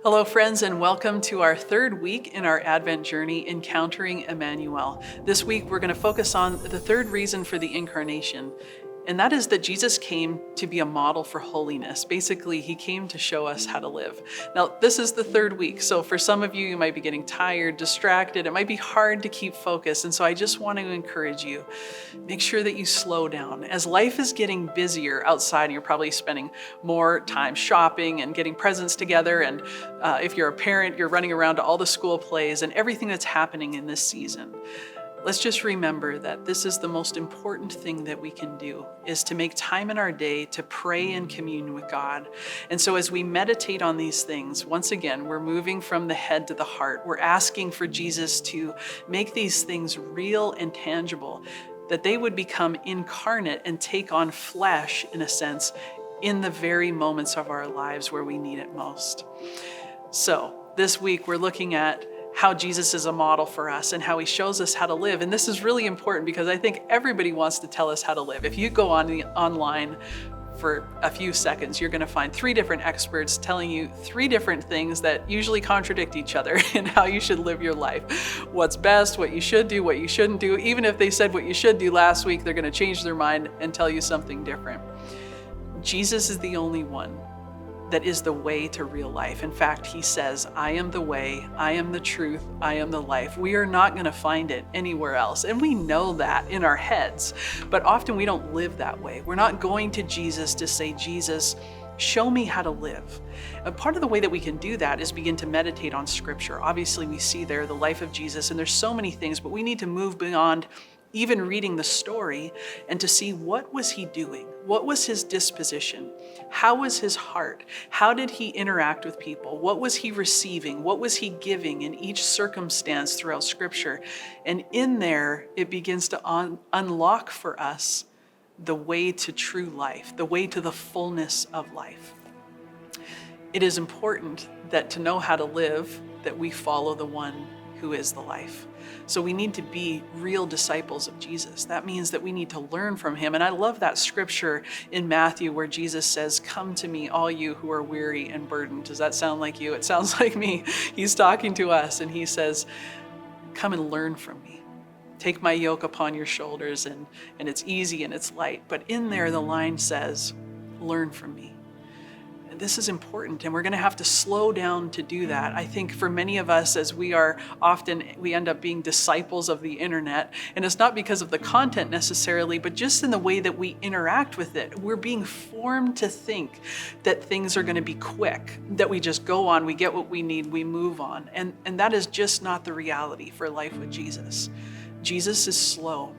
Hello, friends, and welcome to our third week in our Advent journey, Encountering Emmanuel. This week, we're going to focus on the third reason for the incarnation, and that is that Jesus came to be a model for holiness. Basically, he came to show us how to live. Now, this is the third week, so for some of you, you might be getting tired, distracted. It might be hard to keep focus, and so I just want to encourage you, make sure that you slow down. As life is getting busier outside, you're probably spending more time shopping and getting presents together, and if you're a parent, you're running around to all the school plays and everything that's happening in this season. Let's just remember that this is the most important thing that we can do, is to make time in our day to pray and commune with God. And so as we meditate on these things, once again, we're moving from the head to the heart. We're asking for Jesus to make these things real and tangible, that they would become incarnate and take on flesh, in a sense, in the very moments of our lives where we need it most. So this week, we're looking at how Jesus is a model for us and how he shows us how to live. And this is really important because I think everybody wants to tell us how to live. If you go online for a few seconds, you're going to find 3 different experts telling you 3 different things that usually contradict each other in how you should live your life. What's best, what you should do, what you shouldn't do. Even if they said what you should do last week, they're going to change their mind and tell you something different. Jesus is the only one that is the way to real life. In fact, he says, I am the way, I am the truth, I am the life. We are not going to find it anywhere else. And we know that in our heads, but often we don't live that way. We're not going to Jesus to say, Jesus, show me how to live. And part of the way that we can do that is begin to meditate on Scripture. Obviously, we see there the life of Jesus, and there's so many things, but we need to move beyond even reading the story and to see, what was he doing? What was his disposition? How was his heart? How did he interact with people? What was he receiving? What was he giving in each circumstance throughout Scripture? And in there, it begins to unlock for us the way to true life, the way to the fullness of life. It is important that to know how to live, that we follow the one who is the life. So we need to be real disciples of Jesus. That means that we need to learn from him. And I love that scripture in Matthew where Jesus says, come to me, all you who are weary and burdened. Does that sound like you? It sounds like me. He's talking to us and he says, come and learn from me. Take my yoke upon your shoulders, and it's easy and it's light. But in there, the line says, learn from me. This is important, and we're going to have to slow down to do that. I think for many of us, as we end up being disciples of the internet, and it's not because of the content necessarily, but just in the way that we interact with it. We're being formed to think that things are going to be quick, that we just go on, we get what we need, we move on. And that is just not the reality for life with Jesus. Jesus is slow.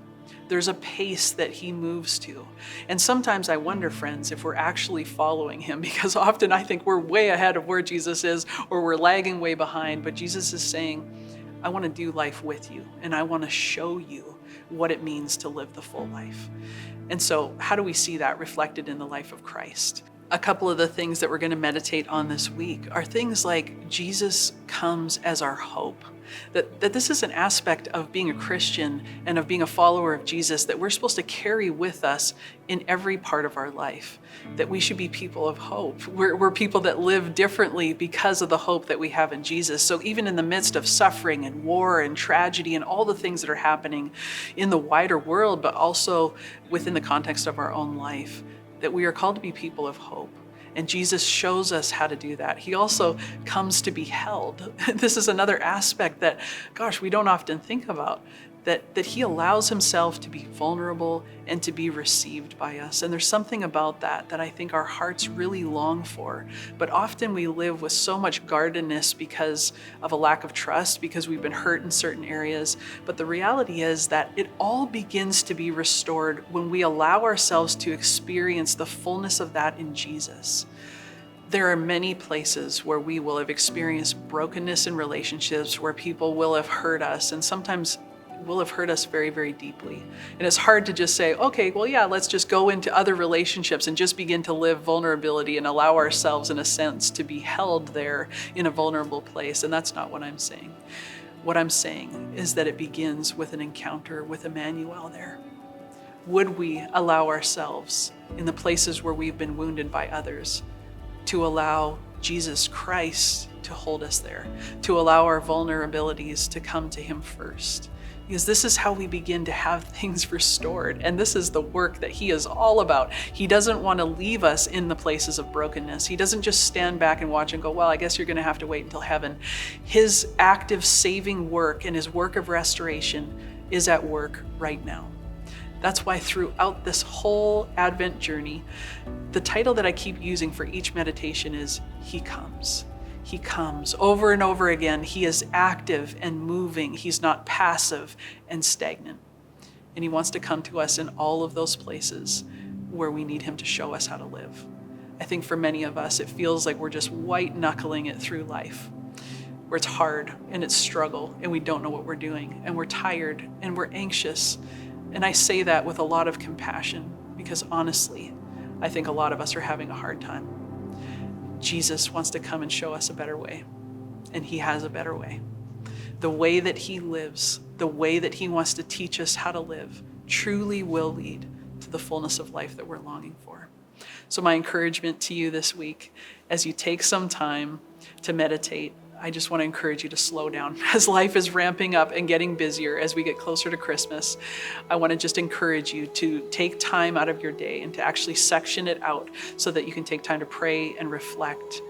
There's a pace that he moves to. And sometimes I wonder, friends, if we're actually following him, because often I think we're way ahead of where Jesus is, or we're lagging way behind. But Jesus is saying, I want to do life with you, and I want to show you what it means to live the full life. And so how do we see that reflected in the life of Christ? A couple of the things that we're going to meditate on this week are things like Jesus comes as our hope. That this is an aspect of being a Christian and of being a follower of Jesus that we're supposed to carry with us in every part of our life. That we should be people of hope. We're people that live differently because of the hope that we have in Jesus. So even in the midst of suffering and war and tragedy and all the things that are happening in the wider world, but also within the context of our own life, that we are called to be people of hope. And Jesus shows us how to do that. He also comes to be held. This is another aspect that, we don't often think about, that he allows himself to be vulnerable and to be received by us. And there's something about that I think our hearts really long for. But often we live with so much guardedness because of a lack of trust, because we've been hurt in certain areas. But the reality is that it all begins to be restored when we allow ourselves to experience the fullness of that in Jesus. There are many places where we will have experienced brokenness in relationships, where people will have hurt us, and sometimes will have hurt us very, very deeply. And it's hard to just say, okay, let's just go into other relationships and just begin to live vulnerability and allow ourselves, in a sense, to be held there in a vulnerable place. And that's not what I'm saying. What I'm saying is that it begins with an encounter with Emmanuel there. Would we allow ourselves, in the places where we've been wounded by others, to allow Jesus Christ to hold us there, to allow our vulnerabilities to come to him first. Because this is how we begin to have things restored. And this is the work that he is all about. He doesn't want to leave us in the places of brokenness. He doesn't just stand back and watch and go, well, I guess you're going to have to wait until heaven. His active saving work and his work of restoration is at work right now. That's why throughout this whole Advent journey, the title that I keep using for each meditation is He Comes. He comes over and over again. He is active and moving. He's not passive and stagnant. And he wants to come to us in all of those places where we need him to show us how to live. I think for many of us, it feels like we're just white knuckling it through life, where it's hard and it's struggle and we don't know what we're doing and we're tired and we're anxious. And I say that with a lot of compassion because honestly, I think a lot of us are having a hard time. Jesus wants to come and show us a better way, and he has a better way. The way that he lives, the way that he wants to teach us how to live, truly will lead to the fullness of life that we're longing for. So my encouragement to you this week, as you take some time to meditate, I just want to encourage you to slow down. As life is ramping up and getting busier as we get closer to Christmas, I want to just encourage you to take time out of your day and to actually section it out so that you can take time to pray and reflect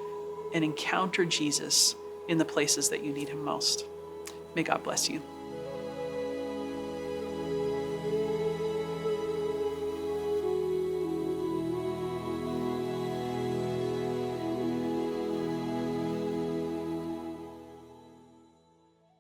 and encounter Jesus in the places that you need him most. May God bless you.